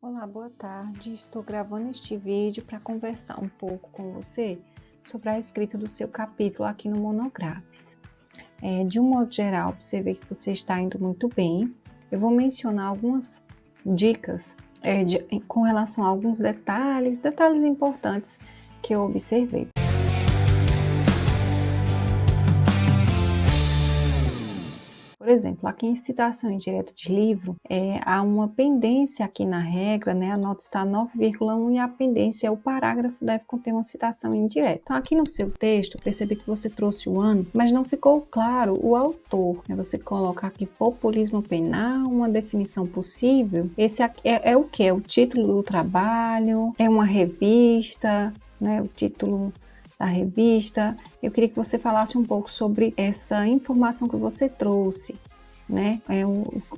Olá, boa tarde. Estou gravando este vídeo para conversar um pouco com você sobre a escrita do seu capítulo aqui no Monografes. De um modo geral, para você ver que você está indo muito bem, eu vou mencionar algumas dicas com relação a alguns detalhes importantes que eu observei. Por exemplo, aqui em citação indireta de livro, há uma pendência aqui na regra, né? A nota está 9,1 e a pendência é o parágrafo deve conter uma citação indireta. Então, aqui no seu texto, eu percebi que você trouxe o ano, mas não ficou claro o autor. Você coloca aqui populismo penal, uma definição possível. Esse aqui é o que? É o título do trabalho, é uma revista, né? O título da revista. Eu queria que você falasse um pouco sobre essa informação que você trouxe, né?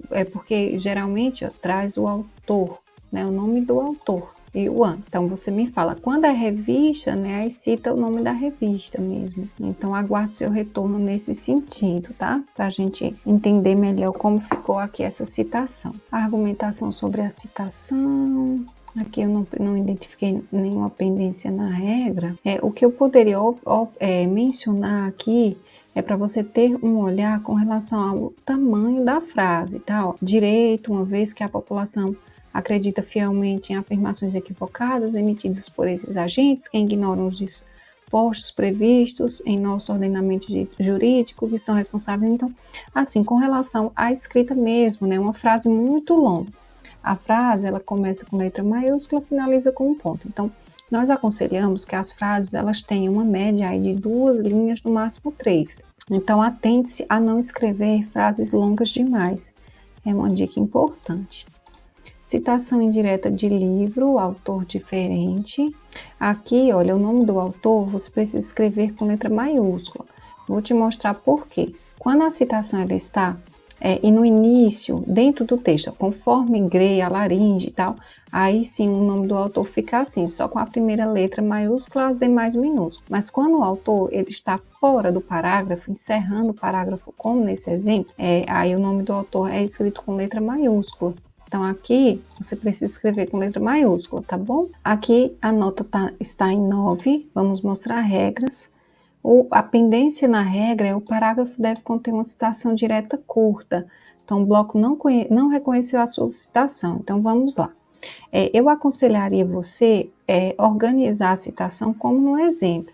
É porque geralmente traz o autor, né? O nome do autor e o ano. Então você me fala, quando é revista, né? Aí cita o nome da revista mesmo. Então aguardo seu retorno nesse sentido, tá? Para a gente entender melhor como ficou aqui essa citação. A argumentação sobre a citação. Aqui eu não identifiquei nenhuma pendência na regra. O que eu poderia mencionar aqui é para você ter um olhar com relação ao tamanho da frase, tá? Ó, direito, uma vez que a população acredita fielmente em afirmações equivocadas emitidas por esses agentes que ignoram os dispostos previstos em nosso ordenamento jurídico, que são responsáveis. Então, assim, com relação à escrita mesmo, né? Uma frase muito longa. A frase, ela começa com letra maiúscula, finaliza com um ponto. Então, nós aconselhamos que as frases, elas tenham uma média aí de 2 linhas, no máximo 3. Então, atente-se a não escrever frases longas demais. É uma dica importante. Citação indireta de livro, autor diferente. Aqui, olha, o nome do autor você precisa escrever com letra maiúscula. Vou te mostrar por quê. Quando a citação ela está e no início, dentro do texto, conforme Gray, a laringe e tal, aí sim o nome do autor fica assim, só com a primeira letra maiúscula, as demais minúsculas. Mas quando o autor ele está fora do parágrafo, encerrando o parágrafo, como nesse exemplo, aí o nome do autor é escrito com letra maiúscula. Então aqui você precisa escrever com letra maiúscula, tá bom? Aqui a nota está em 9, vamos mostrar regras. A pendência na regra é o parágrafo deve conter uma citação direta curta. Então, o bloco não reconheceu a sua citação. Então, vamos lá. Eu aconselharia você organizar a citação como no exemplo.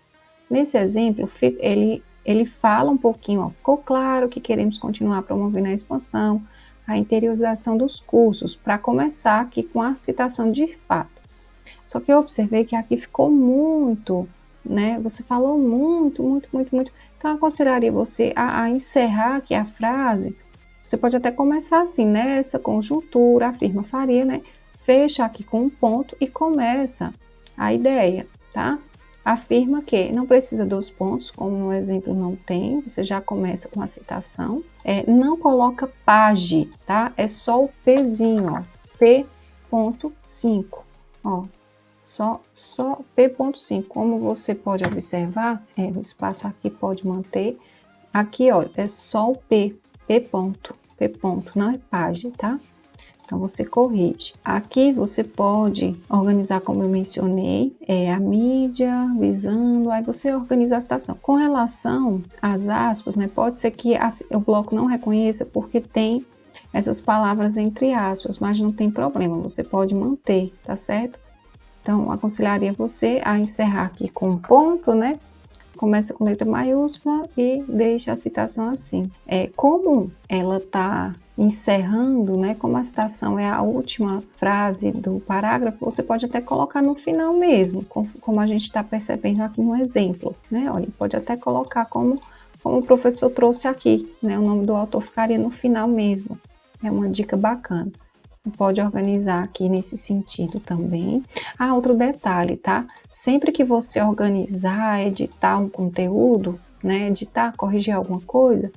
Nesse exemplo, ele fala um pouquinho, ó, ficou claro que queremos continuar promovendo a expansão, a interiorização dos cursos, para começar aqui com a citação de fato. Só que eu observei que aqui ficou muito, né? Você falou muito. Então, eu aconselharia você a encerrar aqui a frase. Você pode até começar assim, nessa conjuntura, afirma Faria, né? Fecha aqui com um ponto e começa a ideia, tá? Afirma que não precisa dos pontos, como no exemplo não tem, você já começa com a citação. Não coloca page, tá? É só o Pzinho, ó, P.5, ó. Só P.5, como você pode observar, o espaço aqui pode manter. Aqui, olha, é só o P ponto, não é página, tá? Então, você corrige. Aqui você pode organizar, como eu mencionei, a mídia, visando, aí você organiza a citação. Com relação às aspas, né, pode ser que o bloco não reconheça porque tem essas palavras entre aspas, mas não tem problema, você pode manter, tá certo? Então, aconselharia você a encerrar aqui com um ponto, né? Começa com letra maiúscula e deixa a citação assim. Como ela está encerrando, né? Como a citação é a última frase do parágrafo, você pode até colocar no final mesmo, como a gente está percebendo aqui no exemplo, né? Olha, pode até colocar como o professor trouxe aqui, né? O nome do autor ficaria no final mesmo. É uma dica bacana. Pode organizar aqui nesse sentido também. Outro detalhe, tá? Sempre que você organizar, editar um conteúdo, né? Editar, corrigir alguma coisa,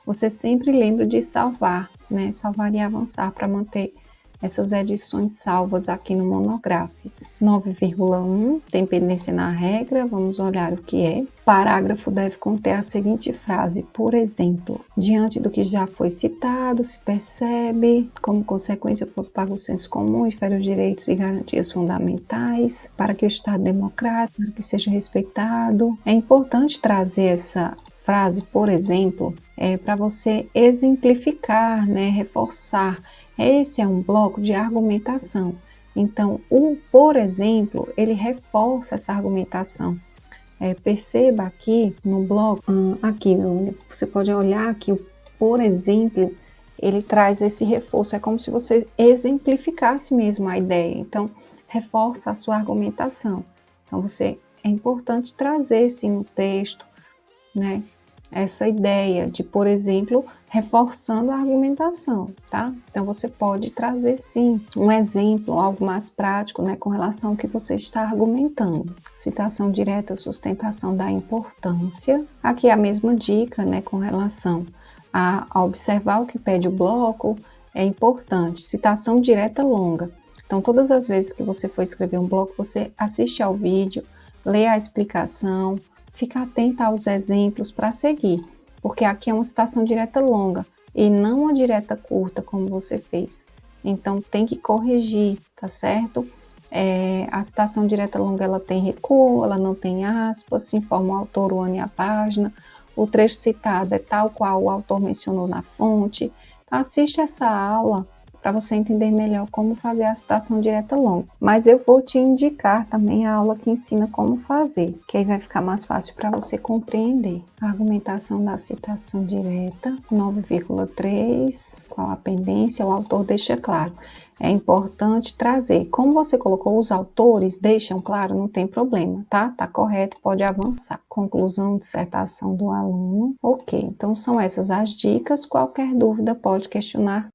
você sempre lembra de salvar, né? Salvar e avançar para manter essas edições salvas aqui no Monografes. 9,1 tem pendência na regra, vamos olhar o que é. Parágrafo deve conter a seguinte frase, por exemplo, diante do que já foi citado, se percebe, como consequência, propaga o senso comum e fere os direitos e garantias fundamentais para que o Estado democrático que seja respeitado. É importante trazer essa frase, por exemplo, para você exemplificar, né, reforçar. Esse é um bloco de argumentação. Então, o por exemplo, ele reforça essa argumentação. Perceba aqui no bloco, aqui você pode olhar que o por exemplo, ele traz esse reforço. É como se você exemplificasse mesmo a ideia. Então, reforça a sua argumentação. Então, é importante trazer sim no texto, né? Essa ideia de, por exemplo, reforçando a argumentação, tá? Então, você pode trazer, sim, um exemplo, algo mais prático, né, com relação ao que você está argumentando. Citação direta, sustentação da importância. Aqui é a mesma dica, né, com relação a observar o que pede o bloco, é importante. Citação direta longa. Então, todas as vezes que você for escrever um bloco, você assiste ao vídeo, lê a explicação, fica atenta aos exemplos para seguir, porque aqui é uma citação direta longa e não uma direta curta, como você fez. Então, tem que corrigir, tá certo? A citação direta longa, ela tem recuo, ela não tem aspas, se informa o autor, o ano e a página, o trecho citado é tal qual o autor mencionou na fonte. Assiste essa aula para você entender melhor como fazer a citação direta longa. Mas eu vou te indicar também a aula que ensina como fazer, que aí vai ficar mais fácil para você compreender. A argumentação da citação direta, 9,3, qual a pendência, o autor deixa claro. É importante trazer. Como você colocou os autores, deixam claro, não tem problema, tá? Tá correto, pode avançar. Conclusão, dissertação do aluno. Ok, então são essas as dicas. Qualquer dúvida pode questionar.